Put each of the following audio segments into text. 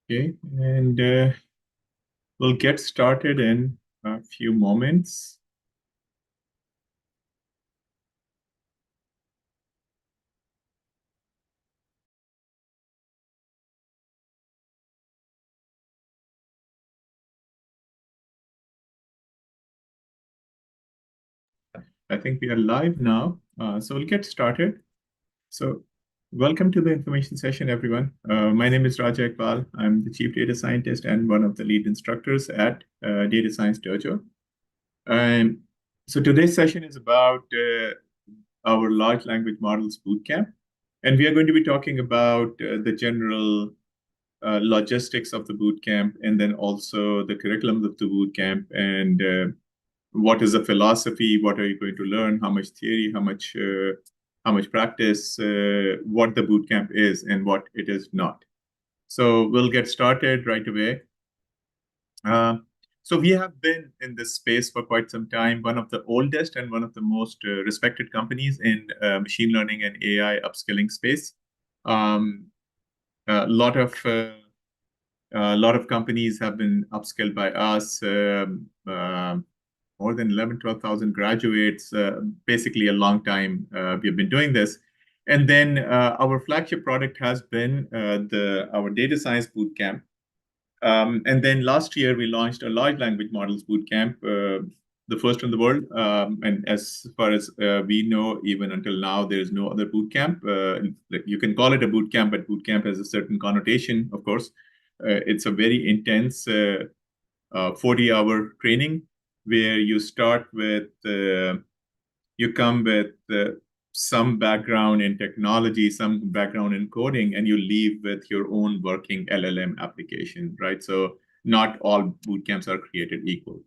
Okay, and we'll get started in a few moments. I think we are live now, so we'll get started. So, welcome to the information session, everyone. My name is Raja Iqbal. I'm the Chief Data Scientist and one of the lead instructors at Data Science Dojo. And so today's session is about our Large Language Models Bootcamp. And we are going to be talking about the general logistics of the bootcamp, and then also the curriculum of the bootcamp, and what is the philosophy, what are you going to learn, how much theory, how much practice, what the bootcamp is, and what it is not. So we'll get started right away. So we have been in this space for quite some time, one of the oldest and one of the most respected companies in machine learning and AI upskilling space. A lot of companies have been upskilled by us, more than 11, 12,000 graduates, basically a long time we've been doing this. And then our flagship product has been our data science bootcamp. And then last year we launched a large language models bootcamp, the first in the world. And as far as we know, even until now, there is no other bootcamp. You can call it a bootcamp, but bootcamp has a certain connotation, of course. It's a very intense 40-hour training where you start with, you come with some background in technology, some background in coding, and you leave with your own working LLM application, right? So not all bootcamps are created equal.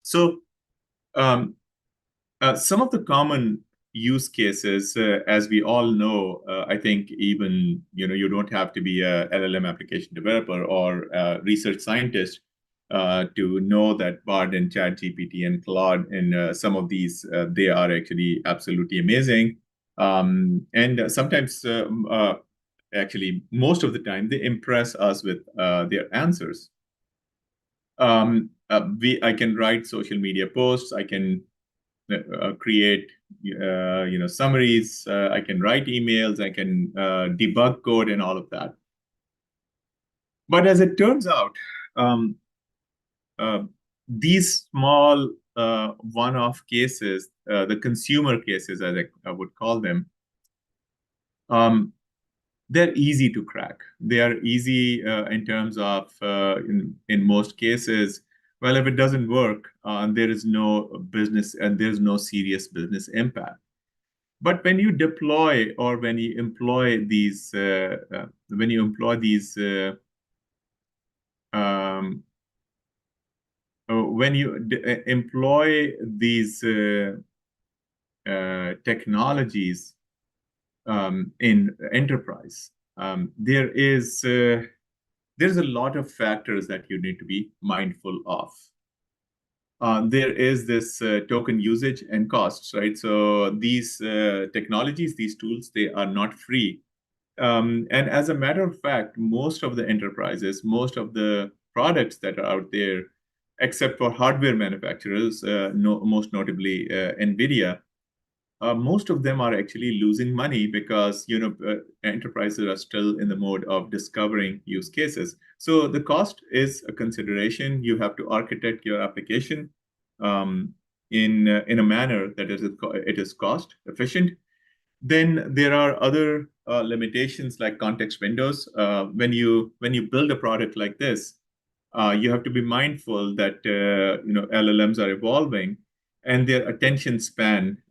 So some of the common use cases, as we all know, I think even you don't have to be a LLM application developer or a research scientist to know that Bard and ChatGPT and Claude and some of these they are actually absolutely amazing. And sometimes, actually, most of the time, they impress us with their answers. I can write social media posts. I can create summaries. I can write emails. I can debug code and all of that. But as it turns out, um, these small one-off cases, the consumer cases, as I would call them, they're easy to crack. They are easy in terms of, in most cases, well, if it doesn't work, there is no business and there's no serious business impact. But when you deploy or when you employ these, um, when you employ these technologies in enterprise, there's a lot of factors that you need to be mindful of. There is this token usage and costs, right? So these technologies, these tools, they are not free. And as a matter of fact, most of the enterprises, most of the products that are out there, except for hardware manufacturers, most notably NVIDIA, most of them are actually losing money because enterprises are still in the mode of discovering use cases. So the cost is a consideration. You have to architect your application in a manner that it is cost efficient. Then there are other limitations like context windows. When you build a product like this, you have to be mindful that LLMs are evolving, and their attention span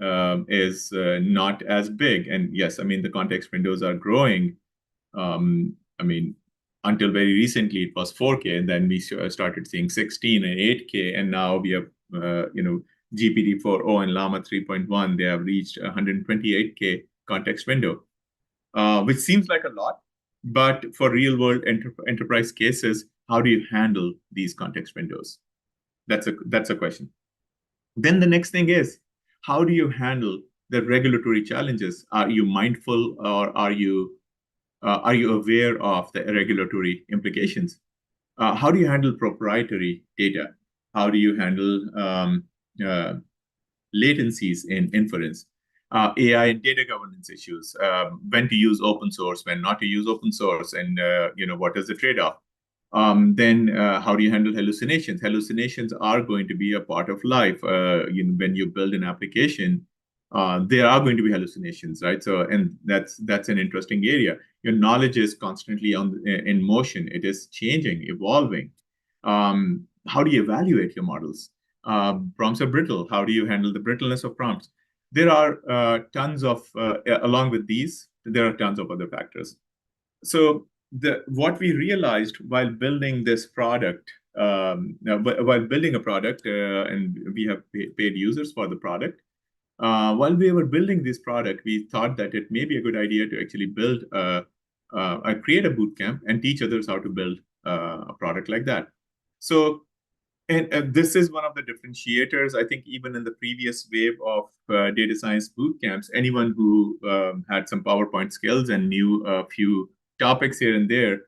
is not as big. And yes, I mean the context windows are growing. I mean, until very recently it was 4K, and then we started seeing 16 and 8K, and now we have GPT-4o and Llama 3.1. They have reached 128K context window, which seems like a lot, but for real world enterprise cases, how do you handle these context windows? That's a question. Then the next thing is, how do you handle the regulatory challenges? Are you mindful, or are you Are you aware of the regulatory implications? How do you handle proprietary data? How do you handle uh, latencies in inference? AI and data governance issues. When to use open source, when not to use open source, and what is the trade-off? Then how do you handle hallucinations? Hallucinations are going to be a part of life. When you build an application, there are going to be hallucinations, right? So, and that's an interesting area. Your knowledge is constantly in motion. It is changing, evolving. How do you evaluate your models? Prompts are brittle. How do you handle the brittleness of prompts? There are along with these, there are tons of other factors. So what we realized while building this product, while building a product, and we have paid users for the product, while we were building this product, we thought that it may be a good idea to actually create a bootcamp and teach others how to build a product like that. So, and this is one of the differentiators. I think even in the previous wave of data science bootcamps, anyone who had some PowerPoint skills and knew a few topics here and there,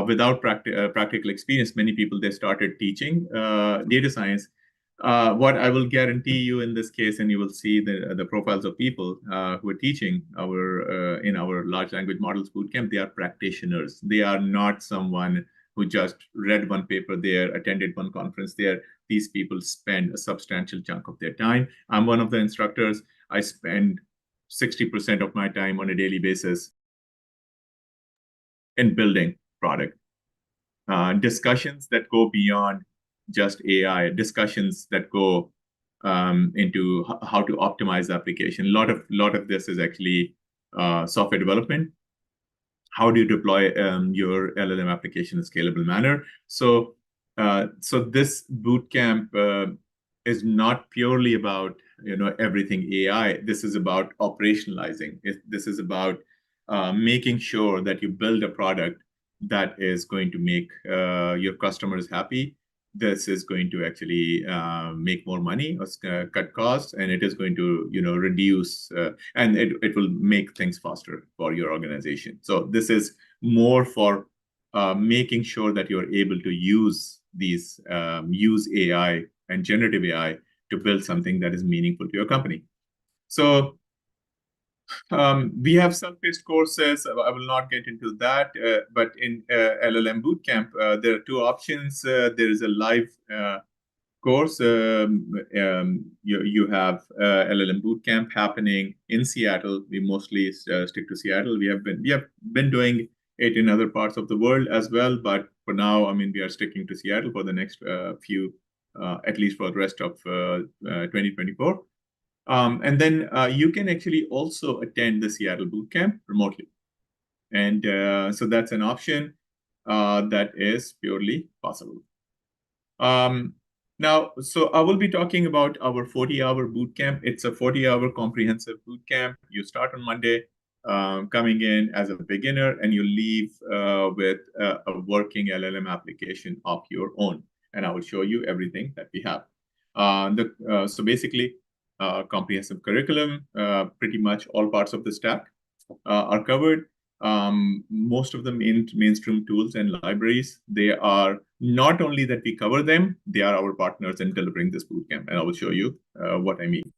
without practical experience, many people, they started teaching data science. What I will guarantee you in this case, and you will see the profiles of people who are teaching in our large language models bootcamp, they are practitioners. They are not someone who just read one paper there, attended one conference there. These people spend a substantial chunk of their time. I'm one of the instructors. I spend 60% of my time on a daily basis in building product. Discussions that go beyond just AI, discussions that go into how to optimize the application. A lot of this is actually software development. How do you deploy your LLM application in a scalable manner? So this bootcamp is not purely about everything AI. This is about operationalizing. This is about making sure that you build a product that is going to make your customers happy. This is going to actually make more money, or cut costs, and it is going to reduce and it will make things faster for your organization. So this is more for making sure that you're able to use AI and generative AI to build something that is meaningful to your company. So we have self-paced courses. I will not get into that, but in LLM Bootcamp, there are two options. There is a live course. You have LLM Bootcamp happening in Seattle. We mostly stick to Seattle. We have been doing it in other parts of the world as well, but for now, I mean, we are sticking to Seattle for the next at least for the rest of 2024. And then you can actually also attend the Seattle Bootcamp remotely. And so that's an option that is purely possible. Now, so I will be talking about our 40-hour bootcamp. It's a 40-hour comprehensive bootcamp. You start on Monday, coming in as a beginner, and you leave with a working LLM application of your own. And I will show you everything that we have. So basically, comprehensive curriculum, pretty much all parts of the stack are covered. Most of the mainstream tools and libraries, they are not only that we cover them, they are our partners in delivering this bootcamp. And I will show you what I mean.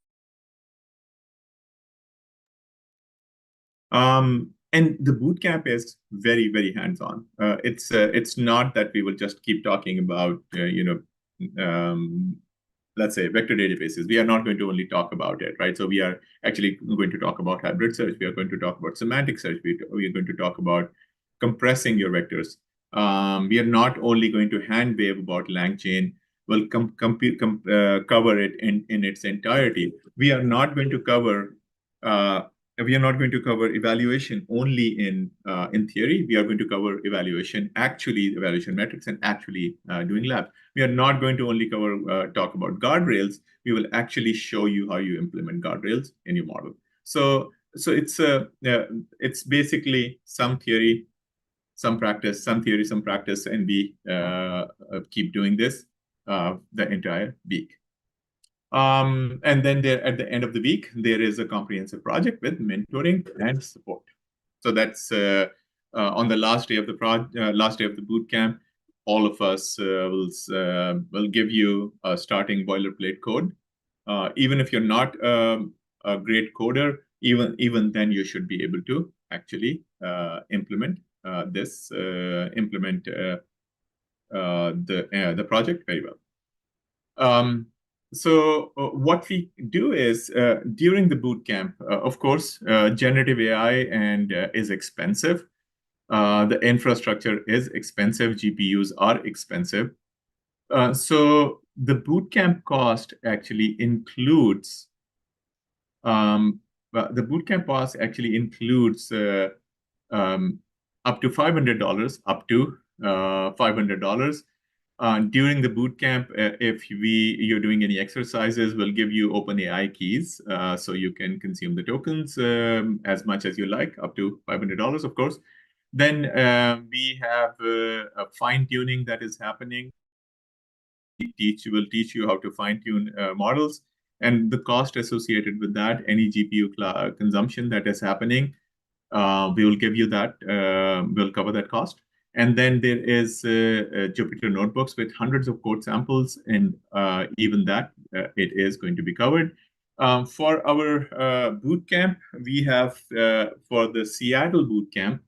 And the bootcamp is very, very hands-on. It's not that we will just keep talking about, let's say, vector databases. We are not going to only talk about it, right? So we are actually going to talk about hybrid search. We are going to talk about semantic search. We are going to talk about compressing your vectors. We are not only going to hand wave about LangChain. We'll cover it in its entirety. We are not going to cover evaluation only in theory. We are going to cover evaluation metrics, and actually doing labs. We are not going to only talk about guardrails. We will actually show you how you implement guardrails in your model. So it's basically some theory, some practice, some theory, some practice, and we keep doing this the entire week. And then at the end of the week, there is a comprehensive project with mentoring and support. So that's on the last day of the boot camp, all of us will give you a starting boilerplate code. Even if you're not a great coder, even then you should be able to actually implement the project very well. So what we do is during the bootcamp, of course, generative AI is expensive. The infrastructure is expensive. GPUs are expensive. So the bootcamp cost actually includes the bootcamp cost actually includes up to $500, $500. During the bootcamp, if you're doing any exercises, we'll give you OpenAI keys, so you can consume the tokens as much as you like, up to $500, of course. Then we have a fine tuning that is happening. Will teach you how to fine tune models, and the cost associated with that, any GPU consumption that is happening, we will give you that. We'll cover that cost. And then there is Jupyter Notebooks with hundreds of code samples, and even that it is going to be covered. For our bootcamp, we have for the Seattle bootcamp,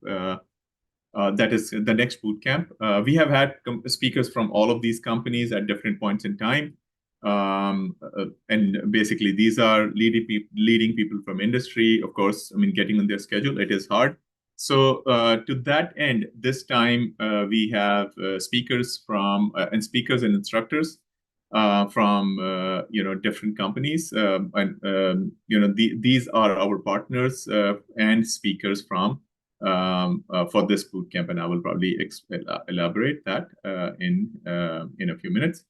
that is the next bootcamp. We have had speakers from all of these companies at different points in time. And basically, these are leading people from industry. Of course, I mean, getting on their schedule, it is hard. So to that end, this time we have speakers and instructors from different companies, these are our partners and speakers from for this bootcamp, and I will probably elaborate that in a few minutes.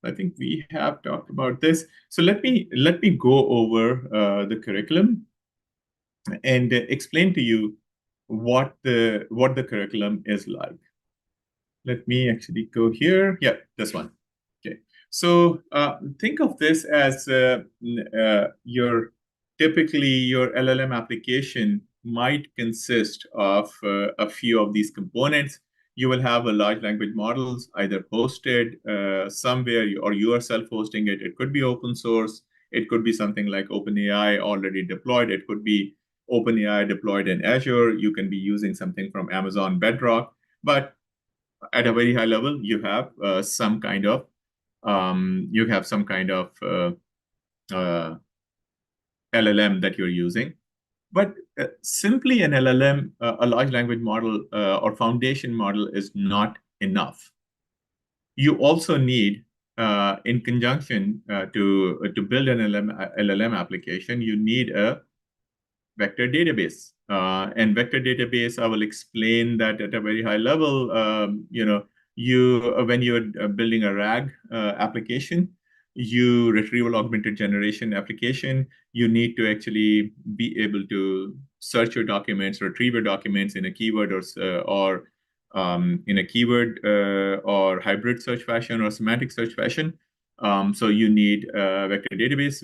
I think we have talked about this. So let me go over the curriculum and explain to you what the curriculum is like. Let me actually go here. Yeah, this one. Okay. So think of this as typically your LLM application might consist of a few of these components. You will have a large language models either hosted somewhere or you are self-hosting it. It could be open source. It could be something like OpenAI already deployed. It could be OpenAI deployed in Azure. You can be using something from Amazon Bedrock. But at a very high level, you have some kind of LLM that you're using. But simply an LLM, a large language model or foundation model is not enough. You also need, in conjunction to build an LLM application, you need a vector database. And vector database, I will explain that at a very high level. When you're building a RAG application, retrieval augmented generation application, you need to actually be able to search your documents, retrieve your documents in a keyword or in a keyword or hybrid search fashion or semantic search fashion. So you need a vector database.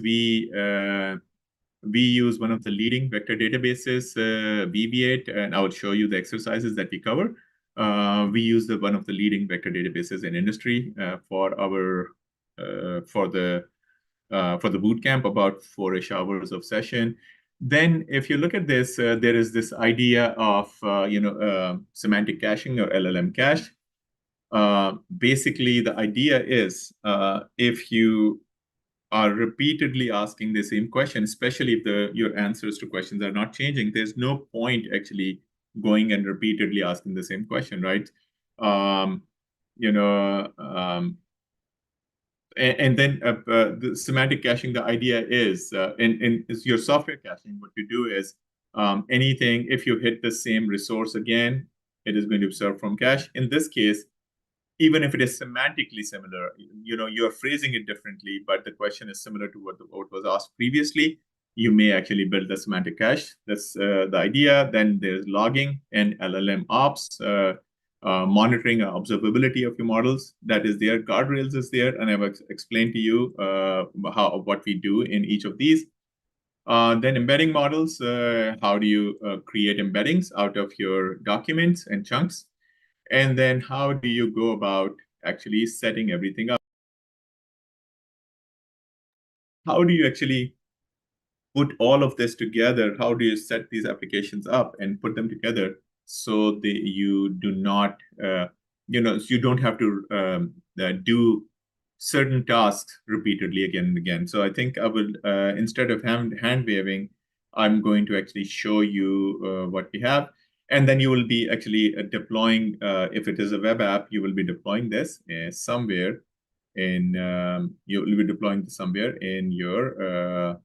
We use one of the leading vector databases, VB8, and I will show you the exercises that we cover. We use one of the leading vector databases in industry for the bootcamp, about 4-ish hours of session. Then, if you look at this, there is this idea of semantic caching or LLM cache. Basically, the idea is if you are repeatedly asking the same question, especially if your answers to questions are not changing, there's no point actually going and repeatedly asking the same question, right? And then the semantic caching, the idea is, in your software caching, what you do is anything, if you hit the same resource again, it is going to serve from cache. In this case, even if it is semantically similar, you're phrasing it differently, but the question is similar to what was asked previously, you may actually build the semantic cache. That's the idea. Then there's logging and LLM ops, monitoring observability of your models. That is there. Guardrails is there, and I've explained to you what we do in each of these. Then embedding models, how do you create embeddings out of your documents and chunks? And then how do you go about actually setting everything up? How do you actually put all of this together? How do you set these applications up and put them together so that you do not, so you don't have to do certain tasks repeatedly again and again. So I think I will, instead of hand waving, I'm going to actually show you what we have. And then you will be actually deploying, if it is a web app, you will be deploying this somewhere you will be deploying this somewhere in your,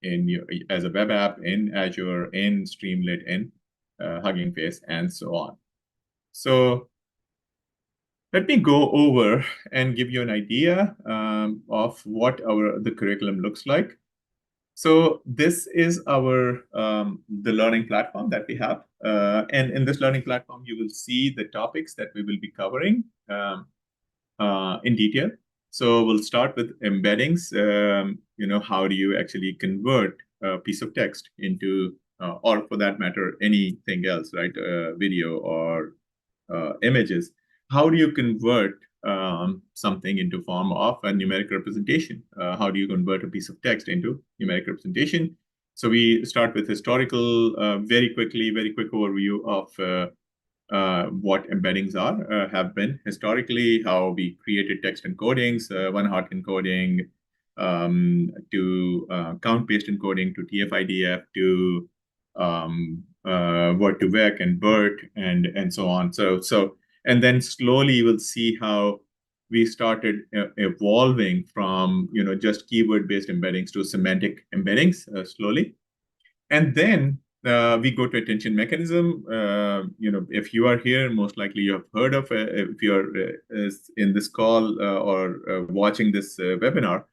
in your, as a web app in Azure, in Streamlit, in Hugging Face, and so on. So let me go over and give you an idea of what the curriculum looks like. So this is our the learning platform that we have, and in this learning platform, you will see the topics that we will be covering in detail. So we'll start with embeddings. How do you actually convert a piece of text into, or for that matter, anything else, right? Video or images. How do you convert something into form of a numeric representation? How do you convert a piece of text into numeric representation? So we start with historical, very quick overview of what embeddings have been historically, how we created text encodings, one-hot encoding, to count-based encoding, to TF-IDF, to word to vec and BERT, and so on. And then slowly you will see how we started evolving from just keyword-based embeddings to semantic embeddings slowly. And then we go to attention mechanism. If you are here, most likely you have heard of, if you're in this call or watching this webinar,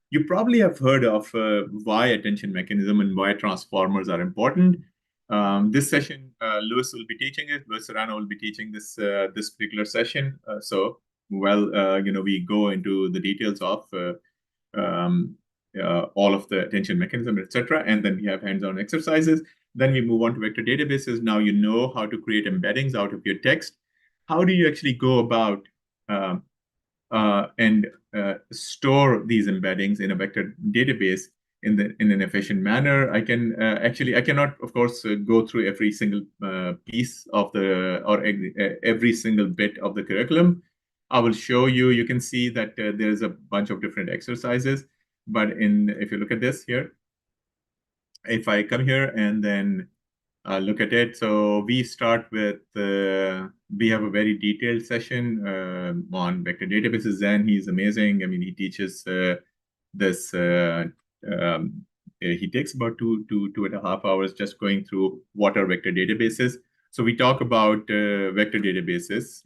you probably have heard of why attention mechanism and why transformers are important. This session, Louis will be teaching it. Louis Serrano will be teaching this particular session. We go into the details of all of the attention mechanism, etc. And then we have hands-on exercises. Then we move on to vector databases. Now you know how to create embeddings out of your text. How do you actually go about and store these embeddings in a vector database in an efficient manner? I cannot, of course, go through every single piece of every single bit of the curriculum. I will show you. You can see that there's a bunch of different exercises. But if you look at this here, if I come here and then look at it, so we start with, we have a very detailed session on vector databases. Zen, he's amazing. I mean, he teaches this, he takes about two and a half hours just going through what are vector databases. So we talk about vector databases.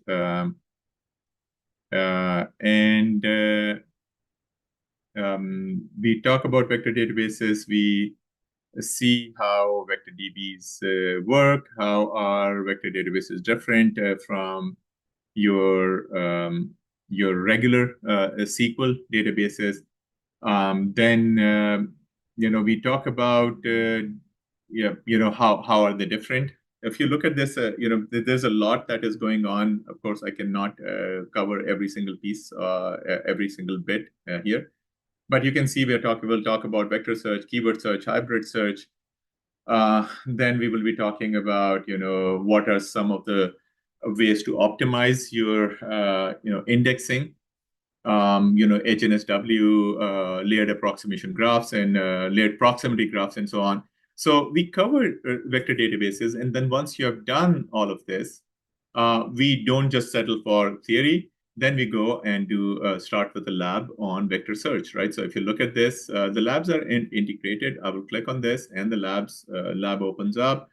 We talk about vector databases. We see how vector DBs work, how are vector databases different from your regular SQL databases. Then we talk about how are they different. If you look at this, there's a lot that is going on. Of course, I cannot cover every single piece, every single bit here. But you can see we'll talk about vector search, keyword search, hybrid search. Then we will be talking about, what are some of the ways to optimize your, indexing, HNSW, layered approximation graphs, and layered proximity graphs, and so on. So we covered vector databases. And then once you have done all of this, we don't just settle for theory. Then we go and start with a lab on vector search, right? So if you look at this, the labs are integrated. I will click on this and the lab opens up.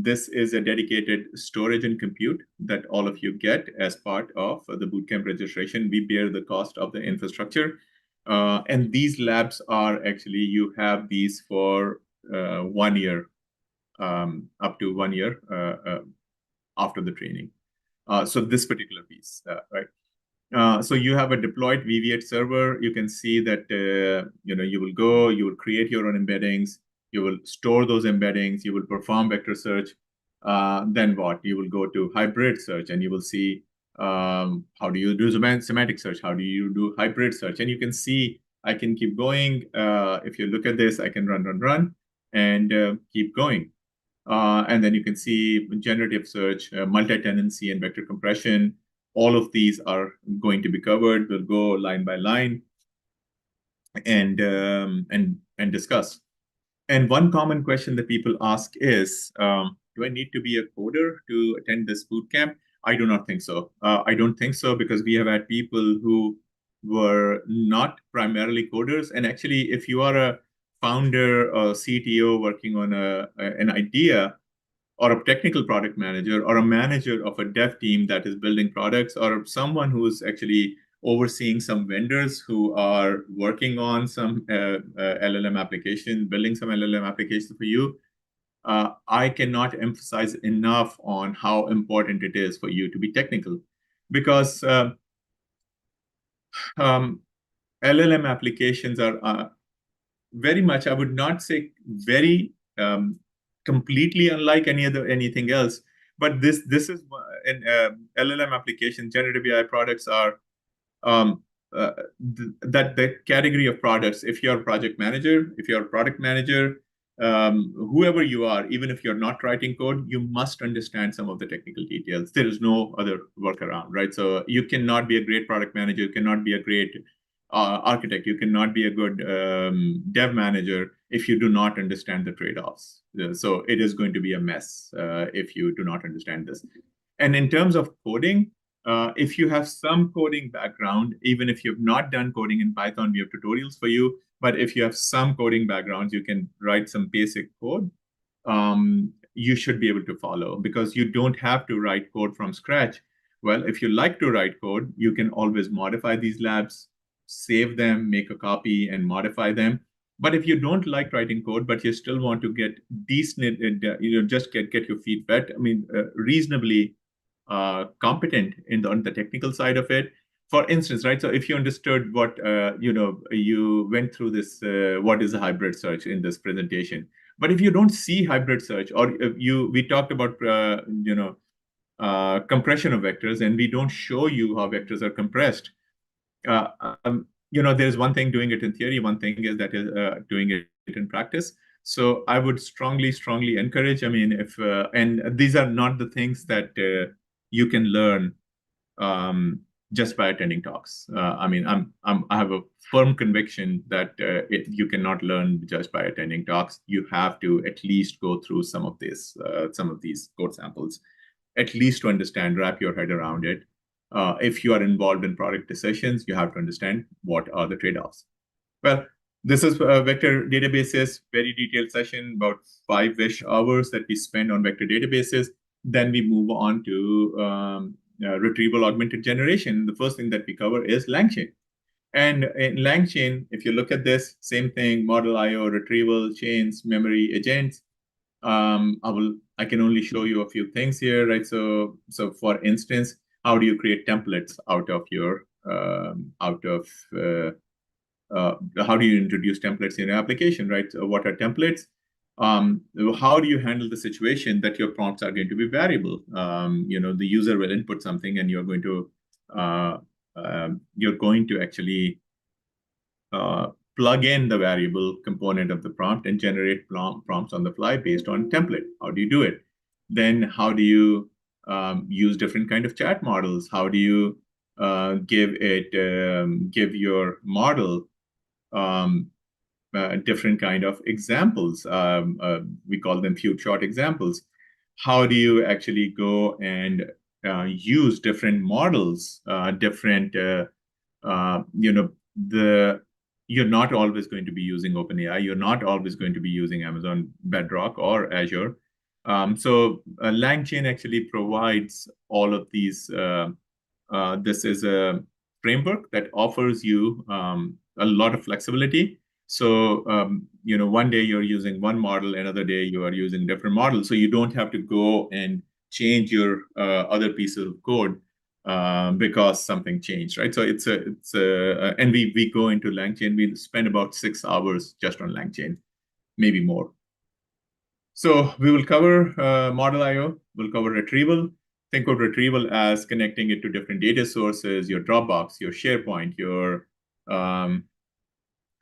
This is a dedicated storage and compute that all of you get as part of the bootcamp registration. We bear the cost of the infrastructure. And these labs are actually, you have these for 1 year, up to 1 year after the training. So this particular piece, right? So you have a deployed VV8 server. You can see that you will go, you will create your own embeddings, you will store those embeddings, you will perform vector search. Then what? You will go to hybrid search, and you will see how do you do semantic search, how do you do hybrid search, and you can see I can keep going. If you look at this, I can run, and keep going. And then you can see generative search, multi-tenancy, and vector compression. All of these are going to be covered. We'll go line by line and discuss. And one common question that people ask is, do I need to be a coder to attend this bootcamp? I do not think so. I don't think so because we have had people who were not primarily coders. And actually, if you are a founder or CTO working on an idea, or a technical product manager, or a manager of a dev team that is building products, or someone who's actually overseeing some vendors who are working on some LLM application, building some LLM application for you, I cannot emphasize enough on how important it is for you to be technical, because LLM applications are very much, I would not say very completely unlike anything else, but this is an LLM application. Generative AI products are um, that the category of products. If you're a project manager, if you're a product manager, whoever you are, even if you're not writing code, you must understand some of the technical details. There is no other workaround, right? So you cannot be a great product manager, you cannot be a great architect, you cannot be a good dev manager if you do not understand the trade-offs. So it is going to be a mess if you do not understand this. And in terms of coding, if you have some coding background, even if you've not done coding in Python, we have tutorials for you. But if you have some coding backgrounds, you can write some basic code. You should be able to follow, because you don't have to write code from scratch. Well, if you like to write code, you can always modify these labs, save them, make a copy, and modify them. But if you don't like writing code, but you still want to get decent, just get your feet wet, I mean, reasonably competent on the technical side of it. For instance, right? So if you understood what, you went through this, what is a hybrid search in this presentation. But if you don't see hybrid search, or we talked about, compression of vectors, and we don't show you how vectors are compressed. There's one thing doing it in theory, one thing is doing it in practice. So I would strongly encourage. I mean, and these are not the things that you can learn just by attending talks. I mean, I have a firm conviction that you cannot learn just by attending talks. You have to at least go through some of these code samples, at least to understand, wrap your head around it. If you are involved in product decisions, you have to understand what are the trade-offs. Well, this is vector databases, very detailed session, about 5-ish hours that we spend on vector databases. Then we move on to retrieval augmented generation. The first thing that we cover is LangChain. And in LangChain, if you look at this, same thing, model IO, retrieval, chains, memory, agents. I can only show you a few things here, right? So for instance, how do you create templates out of your how do you introduce templates in your application, right? So what are templates? How do you handle the situation that your prompts are going to be variable? The user will input something, and you're going to actually plug in the variable component of the prompt and generate prompts on the fly based on template. How do you do it? Then how do you use different kind of chat models? How do you give your model different kind of examples? We call them few short examples. How do you actually go and use different models, you're not always going to be using OpenAI. You're not always going to be using Amazon Bedrock or Azure. So LangChain actually provides all of these. This is a framework that offers you a lot of flexibility. So, one day you're using one model, another day you are using different models. So you don't have to go and change your other pieces of code because something changed, right? So and we go into LangChain. We spend about 6 hours just on LangChain, maybe more. So we will cover model I/O. We'll cover retrieval. Think of retrieval as connecting it to different data sources, your Dropbox, your SharePoint, your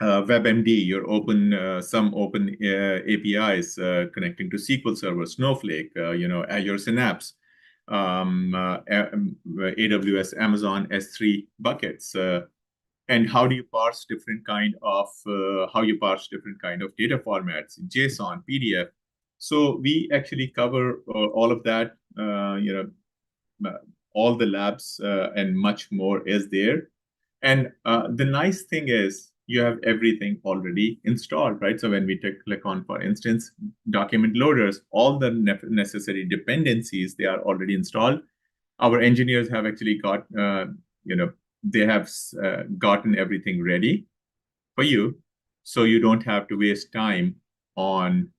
WebMD, your some open APIs connecting to SQL Server, Snowflake, Azure Synapse, AWS, Amazon S3 buckets. And how do you parse different kind of data formats, JSON, PDF. So we actually cover all of that. All the labs and much more is there. And the nice thing is you have everything already installed, right? So when we click on, for instance, document loaders, all the necessary dependencies, they are already installed. Our engineers have actually got, they have gotten everything ready for you. So you don't have to waste time on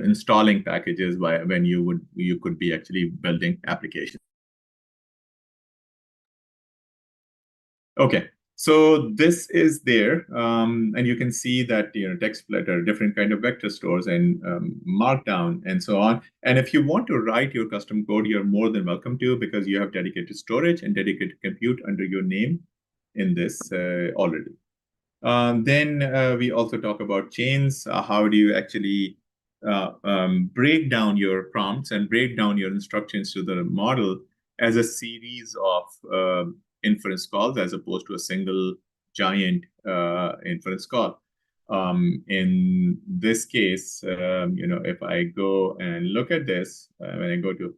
installing packages when you could be actually building applications. Okay, so this is there, and you can see that text splitter, different kind of vector stores, and markdown, and so on. And if you want to write your custom code, you're more than welcome to, because you have dedicated storage and dedicated compute under your name in this already. Then we also talk about chains. How do you actually break down your prompts and break down your instructions to the model as a series of inference calls, as opposed to a single giant inference call. In this case, if I go and look at this, when I go to,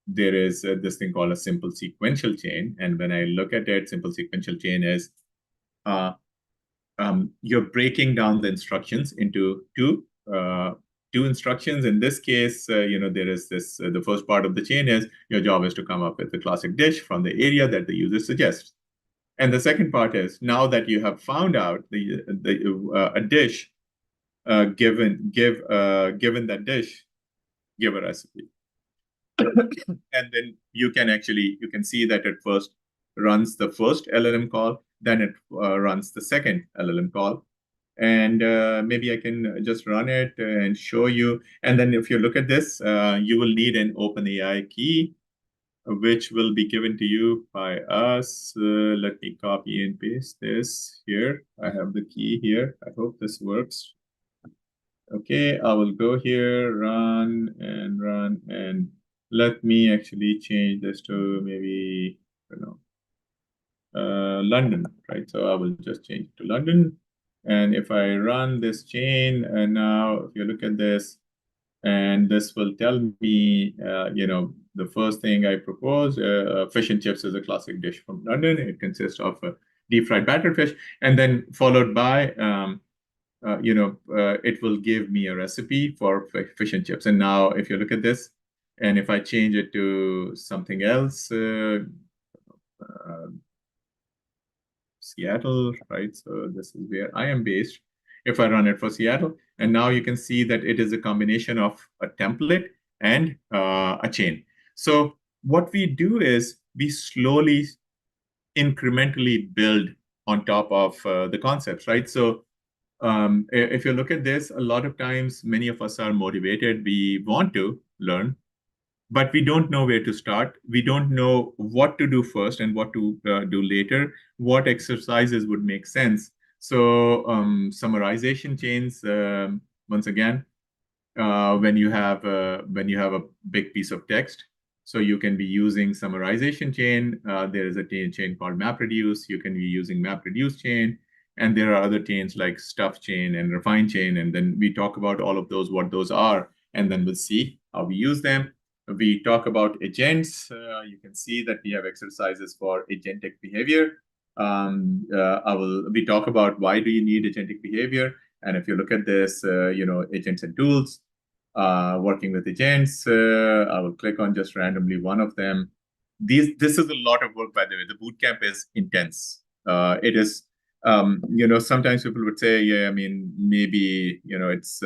there is this thing called a simple sequential chain. And when I look at it, simple sequential chain is you're breaking down the instructions into two instructions. In this case, there is this, the first part of the chain is your job is to come up with a classic dish from the area that the user suggests. And the second part is, now that you have found out a dish, given that dish, give a recipe. And then you can see that it first runs the first LLM call, then it runs the second LLM call. And maybe I can just run it and show you. And then if you look at this, you will need an OpenAI key, which will be given to you by us. Let me copy and paste this here. I have the key here. I hope this works. Okay, I will go here, run, and let me actually change this to maybe, London, right? So I will just change it to London. And if I run this chain, and now if you look at this, and this will tell me, the first thing I propose, fish and chips is a classic dish from London. It consists of deep fried battered fish, and then followed by, it will give me a recipe for fish and chips. And now if you look at this, and if I change it to something else, Seattle, right? So this is where I am based. If I run it for Seattle, and now you can see that it is a combination of a template and a chain. So what we do is we slowly, incrementally build on top of the concepts, right? So if you look at this, a lot of times, many of us are motivated. We want to learn, but we don't know where to start. We don't know what to do first and what to do later, what exercises would make sense. So summarization chains, once again, when you have a big piece of text, so you can be using summarization chain. There is a chain called MapReduce. You can be using MapReduce chain. And there are other chains like stuff chain and refine chain. And then we talk about all of those, what those are, and then we'll see how we use them. We talk about agents. You can see that we have exercises for agentic behavior. We talk about why do you need agentic behavior. And if you look at this, agents and tools, working with agents, I will click on just randomly one of them. This is a lot of work, by the way. The bootcamp is intense. It is, sometimes people would say, yeah, I mean, maybe, it's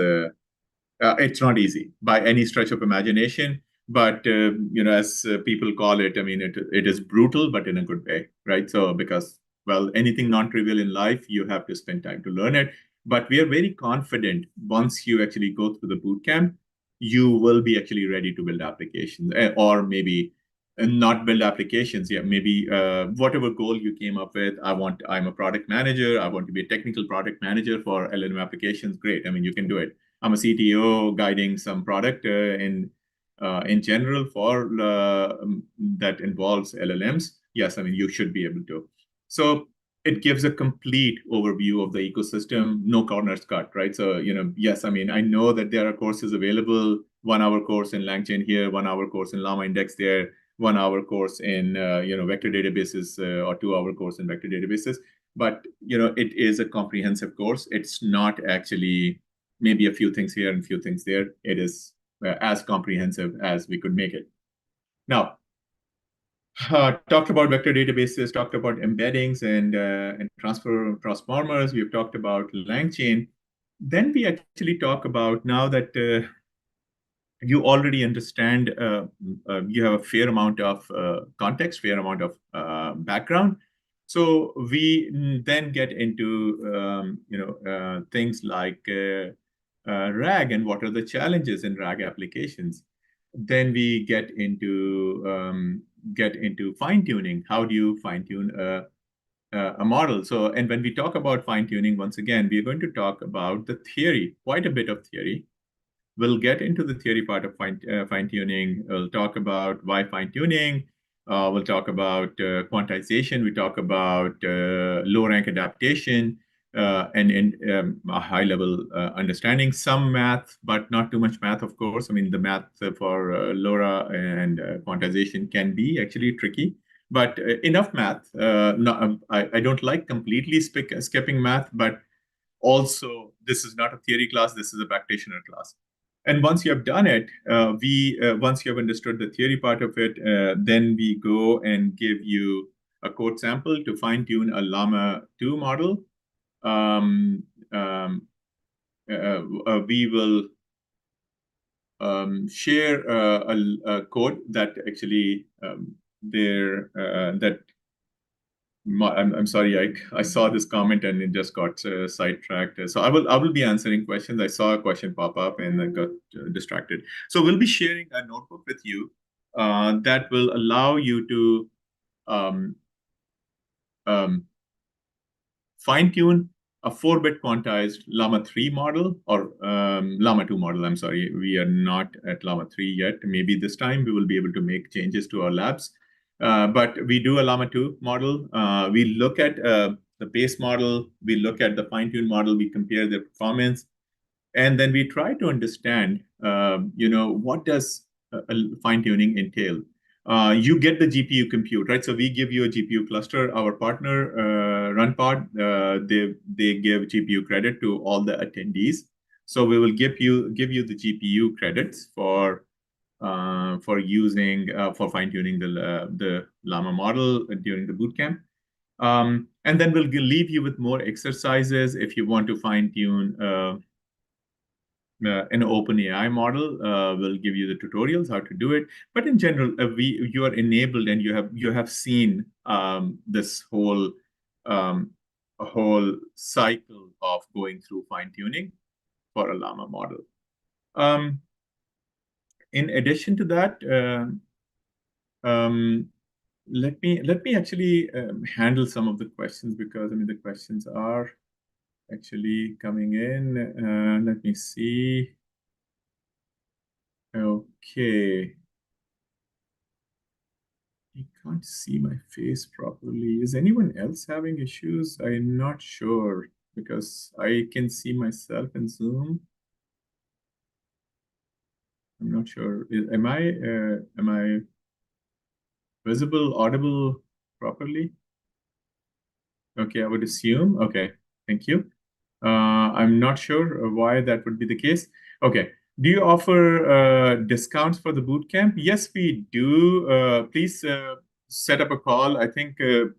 not easy by any stretch of imagination. But as people call it, I mean, it is brutal, but in a good way, right? So because anything non-trivial in life, you have to spend time to learn it. But we are very confident once you actually go through the boot camp, you will be actually ready to build applications, or maybe not build applications. Yeah, maybe whatever goal you came up with. I'm a product manager. I want to be a technical product manager for LLM applications. Great. I mean, you can do it. I'm a CTO guiding some product in general for that involves LLMs. Yes, I mean, you should be able to. So it gives a complete overview of the ecosystem, no corners cut, right? So, yes, I mean, I know that there are courses available, 1 hour course in LangChain here, 1 hour course in Llama Index there, 1 hour course in, vector databases, or 2 hour course in vector databases. But, it is a comprehensive course. It's not actually maybe a few things here and a few things there. It is as comprehensive as we could make it. Now, talked about vector databases, talked about embeddings and transformers. We've talked about LangChain. Then we actually talk about, now that you already understand, you have a fair amount of context, fair amount of background. So we then get into things like RAG and what are the challenges in RAG applications. Then we get into fine tuning. How do you fine tune a model? So, and when we talk about fine tuning, once again, we're going to talk about the theory, quite a bit of theory. We'll get into the theory part of fine tuning. We'll talk about why fine tuning. We'll talk about quantization. We talk about low rank adaptation and a high level understanding. Some math, but not too much math, of course. I mean, the math for LoRa and quantization can be actually tricky, but enough math. I don't like completely skipping math, but also this is not a theory class. This is a practitioner class. And once you have done it, once you have understood the theory part of it, then we go and give you a code sample to fine tune a Llama 2 model. Um, we will share a code that actually that I'm sorry, I saw this comment and it just got sidetracked. So I will be answering questions. I saw a question pop up and I got distracted. So we'll be sharing a notebook with you that will allow you to um, um, fine tune a 4-bit quantized Llama 3 model or Llama 2 model. I'm sorry, we are not at Llama 3 yet. Maybe this time we will be able to make changes to our labs. But we do a Llama 2 model. We look at the base model, we look at the fine-tuned model, we compare their performance, and then we try to understand, what does fine-tuning entail? You get the GPU compute, right? So we give you a GPU cluster. Our partner, RunPod, they give GPU credit to all the attendees. So we will give you the GPU credits for using for fine tuning the Llama model during the bootcamp. And then we'll leave you with more exercises if you want to fine tune an OpenAI model. Will give you the tutorials how to do it. But in general, you are enabled and you have seen this whole cycle of going through fine tuning for a Llama model. In addition to that, let me actually handle some of the questions, because I mean the questions are actually coming in. Let me see. Okay. I can't see my face properly. Is anyone else having issues? I'm not sure, because I can see myself in Zoom. I'm not sure. Am I visible, audible properly? Okay, I would assume. Okay, thank you. I'm not sure why that would be the case. Okay. Do you offer discounts for the bootcamp? Yes, we do. Please set up a call. I think the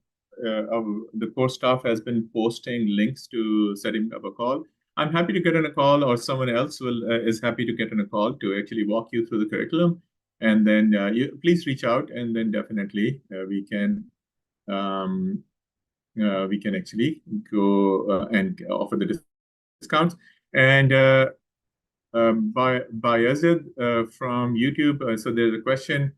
core staff has been posting links to setting up a call. I'm happy to get on a call, or someone else is happy to get on a call to actually walk you through the curriculum And then please reach out, and then definitely we can actually go and offer the discounts. And by Azad from YouTube, so there's a question.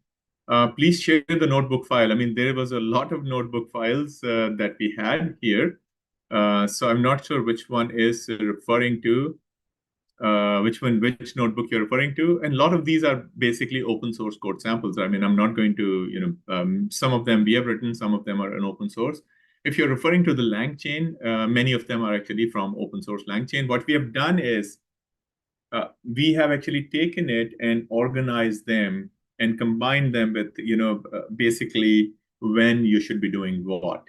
Please share the notebook file. I mean, there was a lot of notebook files that we had here. So I'm not sure which one is referring to, which notebook you're referring to. And a lot of these are basically open source code samples. I mean, I'm not going to, some of them we have written, some of them are an open source. If you're referring to the LangChain, many of them are actually from open source LangChain. What we have done is we have actually taken it and organized them and combined them with, basically when you should be doing what.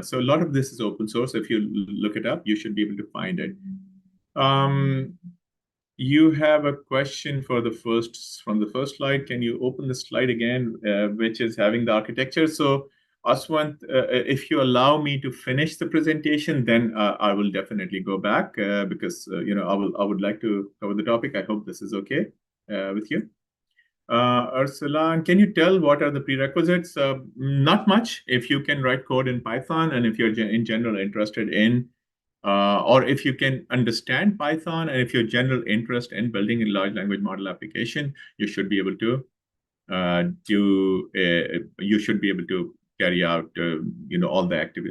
So a lot of this is open source. If you look it up, you should be able to find it. You have a question from the first slide. Can you open the slide again, which is having the architecture? So Aswant, if you allow me to finish the presentation, then I will definitely go back because I would like to cover the topic. I hope this is okay with you. Arsalan, can you tell what are the prerequisites? Not much. If you can write code in Python, and if you're in general interested in, or if you can understand Python, and if your general interest in building a large language model application, you should be able to you should be able to carry out all the active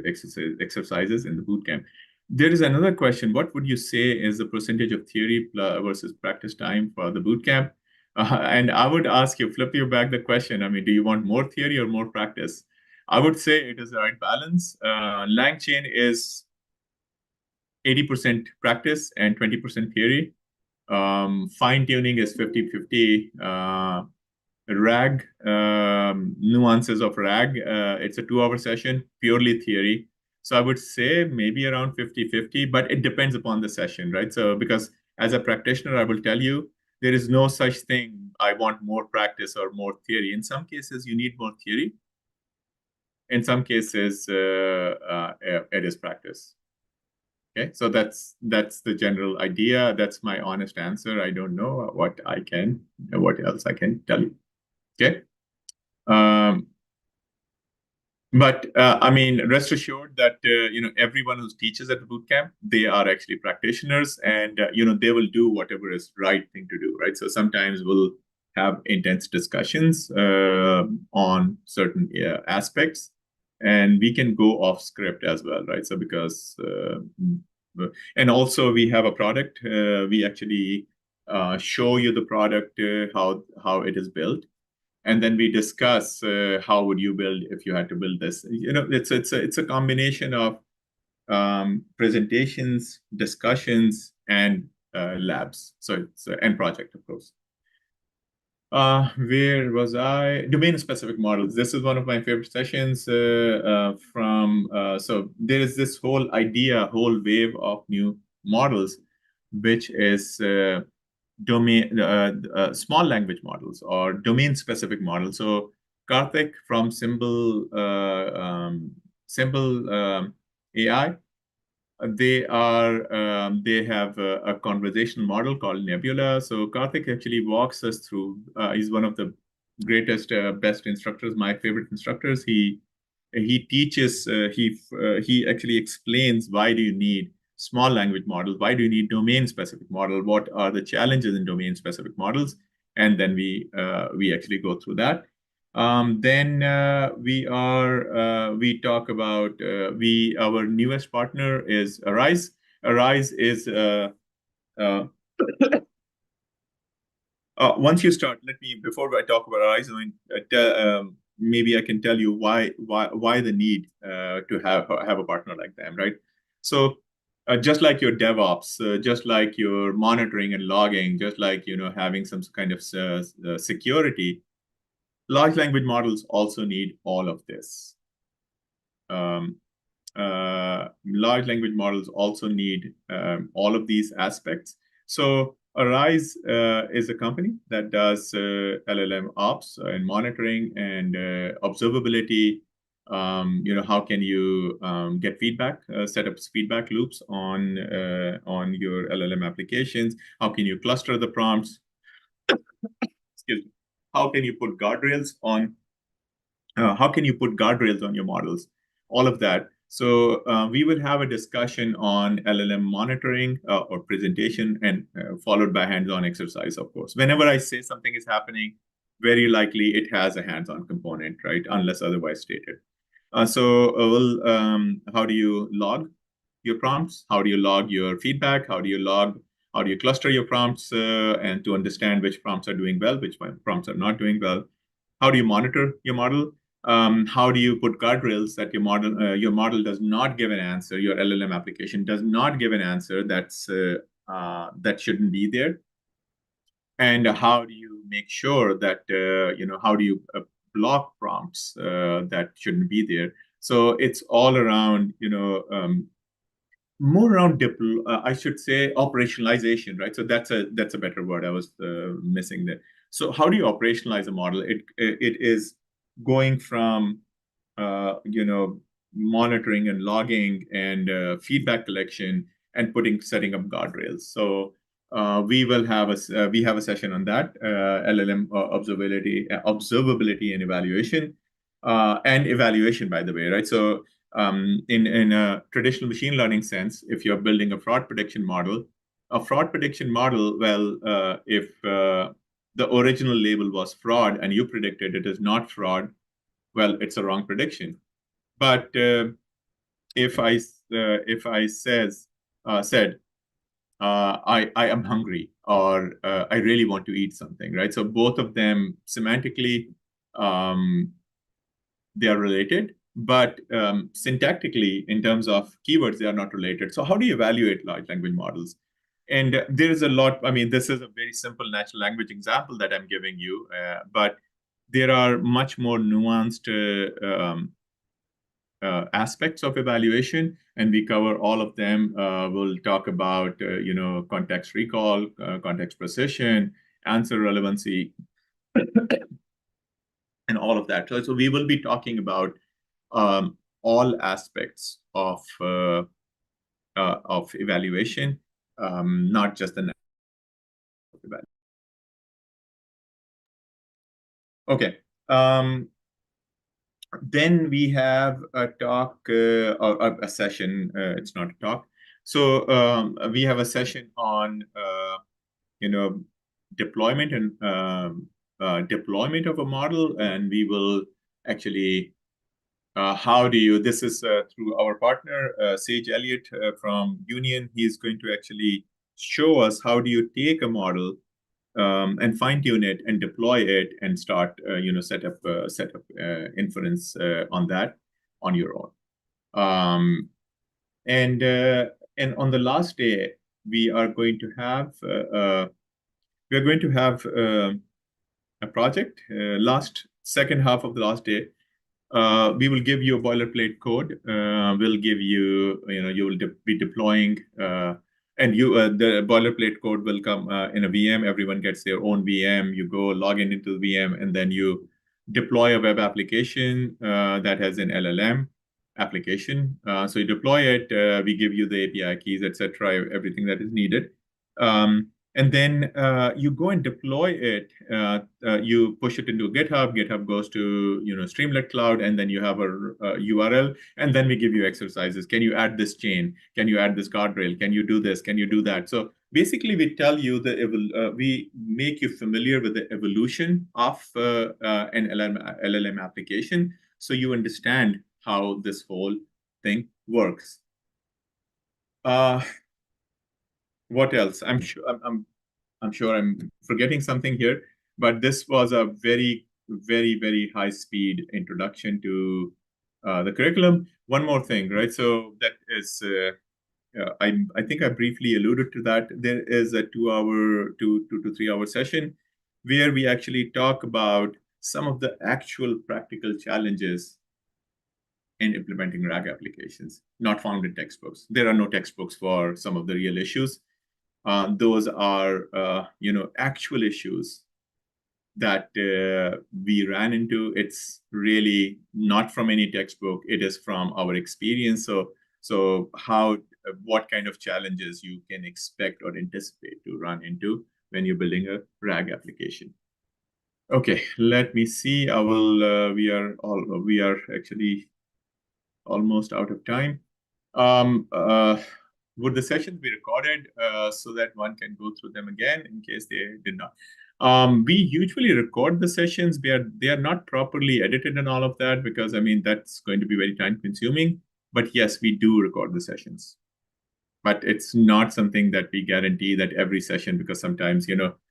exercises in the bootcamp. There is another question. What would you say is the percentage of theory versus practice time for the bootcamp? And I would ask you, flip you back the question. I mean, do you want more theory or more practice? I would say it is the right balance. LangChain is 80% practice and 20% theory. Fine-tuning is 50-50. RAG, nuances of RAG, it's a 2-hour session, purely theory. So I would say maybe around 50-50, but it depends upon the session, right? So because as a practitioner, I will tell you, there is no such thing, I want more practice or more theory. In some cases, you need more theory. In some cases, it is practice. Okay, so that's the general idea. That's my honest answer. I don't know what else I can tell you. Okay. But I mean, rest assured that everyone who teaches at the bootcamp, they are actually practitioners, and they will do whatever is right thing to do, right? So sometimes we'll have intense discussions on certain aspects, and we can go off script as well, right? So because and also we have a product, we actually show you the product, how it is built. And then we discuss how would you build if you had to build this. It's a combination of presentations, discussions, and labs. So it's an end project, of course. Where was I? Domain-specific models. This is one of my favorite sessions so there is this whole wave of new models, which is small language models or domain-specific models. So Karthik from Symbol AI, they have a conversational model called Nebula. So Karthik actually walks us through. He's one of the greatest, best instructors, my favorite instructors. He teaches. He actually explains why do you need small language models? Why do you need domain-specific model? What are the challenges in domain-specific models? And then we actually go through that. Then we talk about our newest partner is Arise. Arise is once you start, before I talk about Arise, I mean, maybe I can tell you why the need to have a partner like them, right? So just like your DevOps, just like your monitoring and logging, just like having some kind of security, large language models also need all of this. Large language models also need all of these aspects. So Arise is a company that does LLM ops and monitoring and observability. How can you get feedback, set up feedback loops on your LLM applications? How can you cluster the prompts? Excuse me. how can you put guardrails on your models, all of that. So we will have a discussion on LLM monitoring or presentation, and followed by hands-on exercise, of course. Whenever I say something is happening, very likely it has a hands-on component, right? Unless otherwise stated. How do you log your prompts? How do you log your feedback? How do you cluster your prompts and to understand which prompts are doing well, which prompts are not doing well? How do you monitor your model? How do you put guardrails that your model does not give an answer, your LLM application does not give an answer that shouldn't be there? And how do you make sure that how do you block prompts that shouldn't be there? So it's all around more around I should say operationalization, right? So that's a better word. I was missing there. So how do you operationalize a model? It is going from monitoring and logging and feedback collection and setting up guardrails. So we have a session on that LLM observability and evaluation and evaluation, by the way, right? So in a traditional machine learning sense, if you're building a fraud prediction model, if the original label was fraud and you predicted it is not fraud, well, it's a wrong prediction. But if I said I am hungry, or I really want to eat something, right? So both of them semantically they are related, but syntactically, in terms of keywords, they are not related. So how do you evaluate large language models? And there is a lot. I mean, this is a very simple natural language example that I'm giving you, but there are much more nuanced aspects of evaluation, and we cover all of them. We'll talk about context recall, context precision, answer relevancy, and all of that. So we will be talking about all aspects of evaluation, not just the evaluation. Okay. Then we have a talk or a session. It's not a talk. So we have a session on deployment and deployment of a model, and we will actually this is through our partner Sage Elliott from Union. He's going to actually show us how do you take a model and fine tune it and deploy it and start set up inference on that on your own. And on the last day we are going to have a project. Second half of the last day, we will give you a boilerplate code. We'll give you, you will be deploying, and the boilerplate code will come in a VM. Everyone gets their own VM. You go log into the VM, and then you deploy a web application that has an LLM application. So you deploy it. We give you the API keys, etc., everything that is needed. And then you go and deploy it. You push it into GitHub. GitHub goes to Streamlit Cloud, and then you have a URL. And then we give you exercises. Can you add this chain? Can you add this guardrail? Can you do this? Can you do that? So basically, we tell you we make you familiar with the evolution of an LLM application, so you understand how this whole thing works. What else? I'm sure I'm forgetting something here, but this was a very, very, very high speed introduction to the curriculum. One more thing, right? So that is, I think I briefly alluded to that. There is a 2 to 3 hour session where we actually talk about some of the actual practical challenges in implementing RAG applications, not found in textbooks. There are no textbooks for some of the real issues. Those are, actual issues that we ran into. It's really not from any textbook. It is from our experience. So what kind of challenges you can expect or anticipate to run into when you're building a RAG application. Okay, let me see. I will. We are actually almost out of time. Um, uh, would the sessions be recorded so that one can go through them again in case they did not? We usually record the sessions. They are not properly edited and all of that because I mean that's going to be very time consuming. But yes, we do record the sessions. But it's not something that we guarantee that every session, because sometimes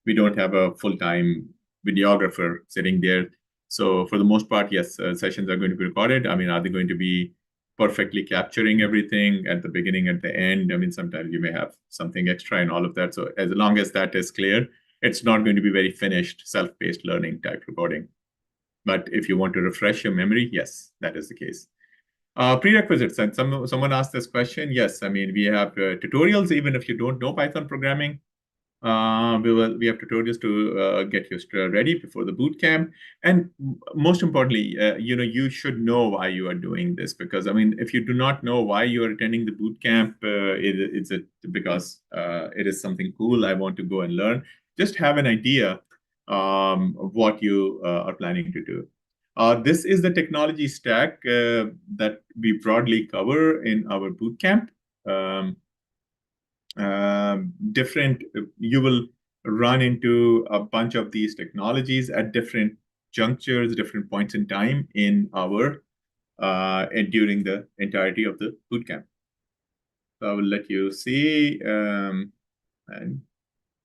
we don't have a full-time videographer sitting there. So for the most part, yes, sessions are going to be recorded. I mean, are they going to be perfectly capturing everything at the beginning, at the end? I mean, sometimes you may have something extra and all of that. So as long as that is clear, it's not going to be very finished self-paced learning type recording. But if you want to refresh your memory, yes, that is the case. Prerequisites, and someone asked this question. Yes, I mean, we have tutorials, even if you don't know Python programming. We have tutorials to get you ready before the boot camp. And most importantly, you should know why you are doing this, because I mean, if you do not know why you are attending the boot camp, it's because it is something cool. I want to go and learn. Just have an idea of what you are planning to do. This is the technology stack that we broadly cover in our bootcamp. Um, Different, you will run into a bunch of these technologies at different junctures, different points in time in our and during the entirety of the bootcamp. So I will let you see and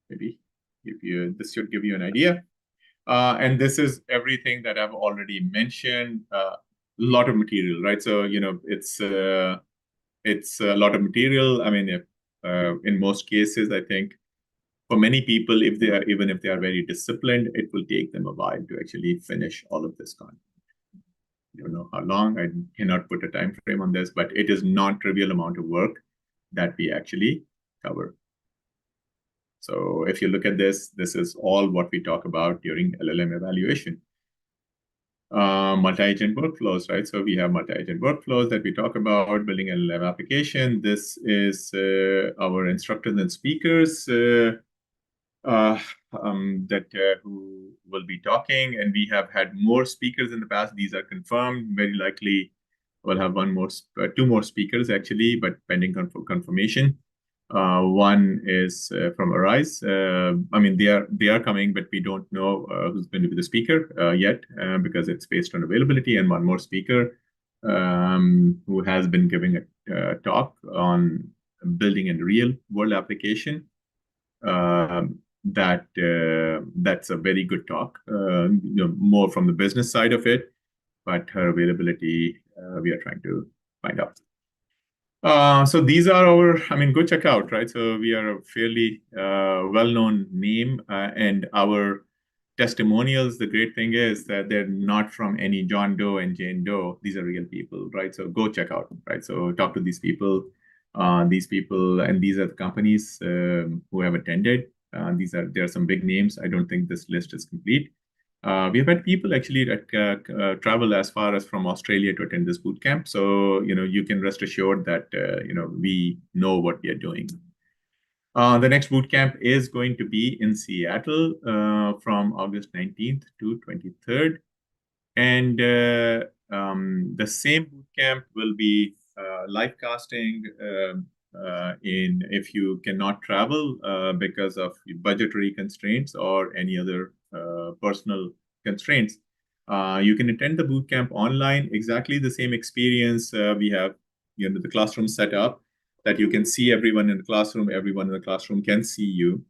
maybe this should give you an idea. And this is everything that I've already mentioned. A lot of material, right? So it's a lot of material. I mean, in most cases, I think for many people, even if they are very disciplined, it will take them a while to actually finish all of this content. I don't know how long. I cannot put a time frame on this, but it is non-trivial amount of work that we actually cover. So if you look at this is all what we talk about during LLM evaluation. Multi-agent workflows, right? So we have multi-agent workflows that we talk about, building an LLM application. This is our instructors and speakers who will be talking, and we have had more speakers in the past. These are confirmed. Very likely we'll have two more speakers actually, but pending confirmation. One is from Arise. I mean, they are coming, but we don't know who's going to be the speaker yet because it's based on availability. And one more speaker who has been giving a talk on building a real world application. That's a very good talk. More from the business side of it, but her availability we are trying to find out. So these are I mean, go check out, right? So we are a fairly well-known name, and our testimonials, the great thing is that they're not from any John Doe and Jane Doe. These are real people, right? So go check out, right? So talk to these people, and these are the companies who have attended. There are some big names. I don't think this list is complete. We have had people actually that travel as far as from Australia to attend this bootcamp. So, you can rest assured that, we know what we are doing. The next bootcamp is going to be in Seattle from August 19th to 23rd. And the same bootcamp will be live casting if you cannot travel because of budgetary constraints or any other personal constraints. You can attend the bootcamp online, exactly the same experience. We have the classroom set up that you can see everyone in the classroom. Everyone in the classroom can see you.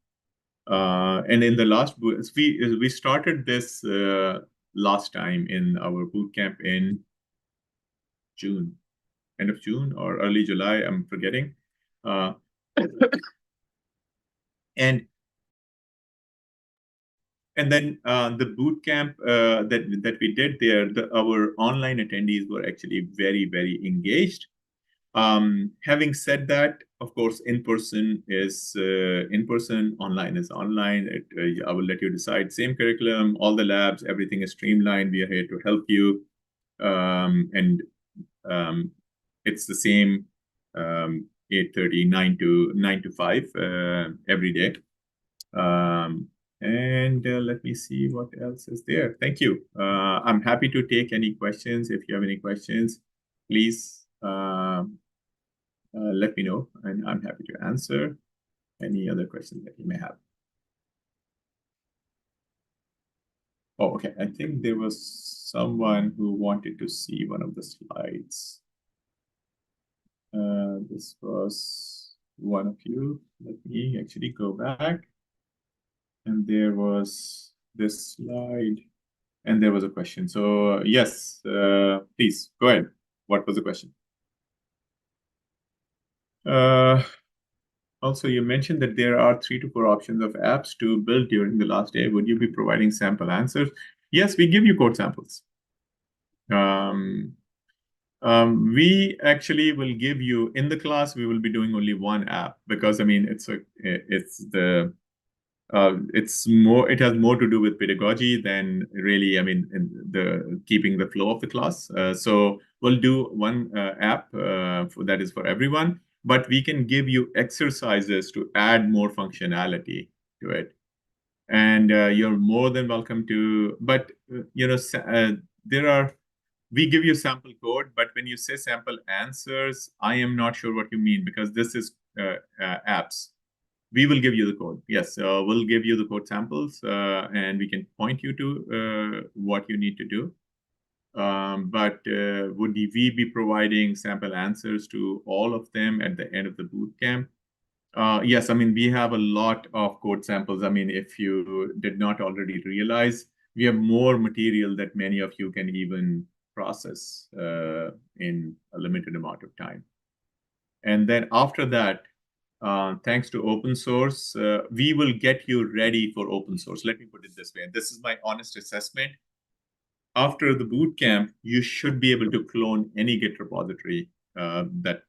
And in the last, we started this last time in our bootcamp in June, end of June or early July. I'm forgetting. Uh, and then the bootcamp that we did there, our online attendees were actually very, very engaged. Having said that, of course, in person is in person, online is online. I will let you decide. Same curriculum, all the labs, everything is streamlined. We are here to help you. And it's the same 8:30, 9 to 5 every day. And let me see what else is there. Thank you. I'm happy to take any questions. If you have any questions, please let me know, and I'm happy to answer any other questions that you may have. Oh, okay. I think there was someone who wanted to see one of the slides. This was one of you. Let me actually go back. And there was this slide, and there was a question. So yes, please go ahead. What was the question? Also, you mentioned that there are 3 to 4 options of apps to build during the last day. Would you be providing sample answers? Yes, we give you code samples. We actually will give you in the class. We will be doing only one app because I mean it's more. It has more to do with pedagogy than really. I mean, the keeping the flow of the class. So we'll do one app that is for everyone, but we can give you exercises to add more functionality to it, and you're more than welcome to. But there are. We give you sample code, but when you say sample answers, I am not sure what you mean because this is apps. We will give you the code. Yes, we'll give you the code samples, and we can point you to what you need to do. But would we be providing sample answers to all of them at the end of the bootcamp? Yes, I mean, we have a lot of code samples. I mean, if you did not already realize, we have more material that many of you can even process in a limited amount of time. And then after that, thanks to open source, we will get you ready for open source. Let me put it this way. And this is my honest assessment. After the bootcamp, you should be able to clone any Git repository that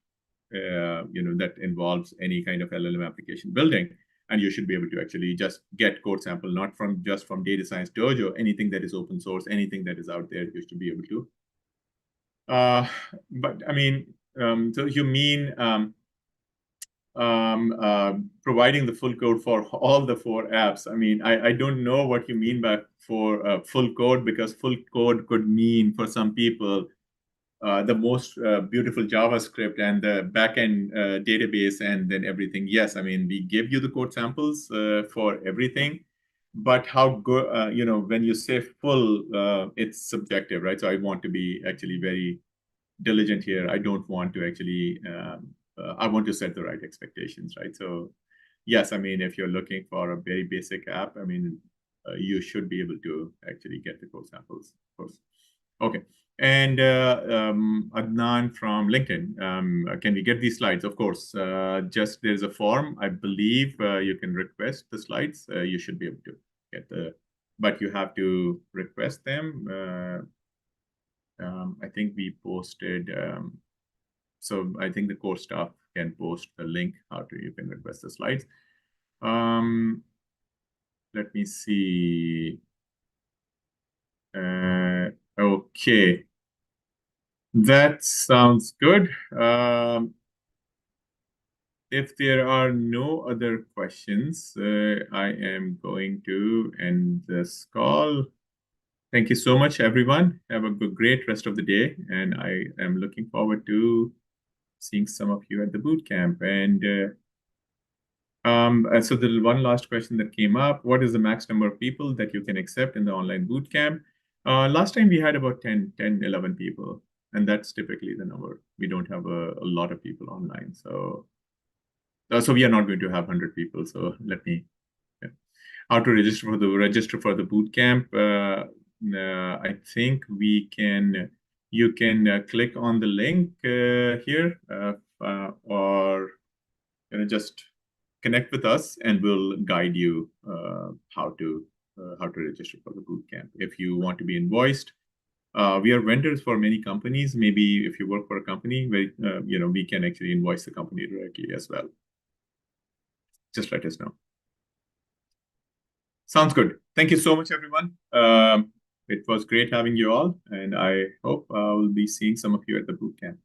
that involves any kind of LLM application building. And you should be able to actually just get code sample, not from just from Data Science Dojo, anything that is open source, anything that is out there, you should be able to. But I mean, so you mean providing the full code for all the 4 apps. I mean, I don't know what you mean by for full code, because full code could mean for some people the most beautiful JavaScript and the backend database and then everything. Yes, I mean, we give you the code samples for everything, but how good, when you say full, it's subjective, right? So I want to be actually very diligent here. I don't want to actually, I want to set the right expectations, right? So yes, I mean, if you're looking for a very basic app, I mean, you should be able to actually get the code samples, of course. Okay. And Adnan from LinkedIn, can we get these slides? Of course, just there's a form. I believe you can request the slides. You should be able to get but you have to request them. I think we posted, so I think the core staff can post the link how to you can request the slides. Let me see. Okay. That sounds good. If there are no other questions, I am going to end this call. Thank you so much, everyone. Have a great rest of the day. And I am looking forward to seeing some of you at the bootcamp. And so the one last question that came up, what is the max number of people that you can accept in the online bootcamp? Last time we had about 10, 11 people. And that's typically the number. We don't have a lot of people online. So we are not going to have 100 people. So let me, how to register for the bootcamp. I think you can click on the link here or just connect with us and we'll guide you how to register for the bootcamp. If you want to be invoiced, we are vendors for many companies. Maybe if you work for a company, we can actually invoice the company directly as well. Just let us know. Sounds good. Thank you so much, everyone. It was great having you all, and I hope I will be seeing some of you at the bootcamp.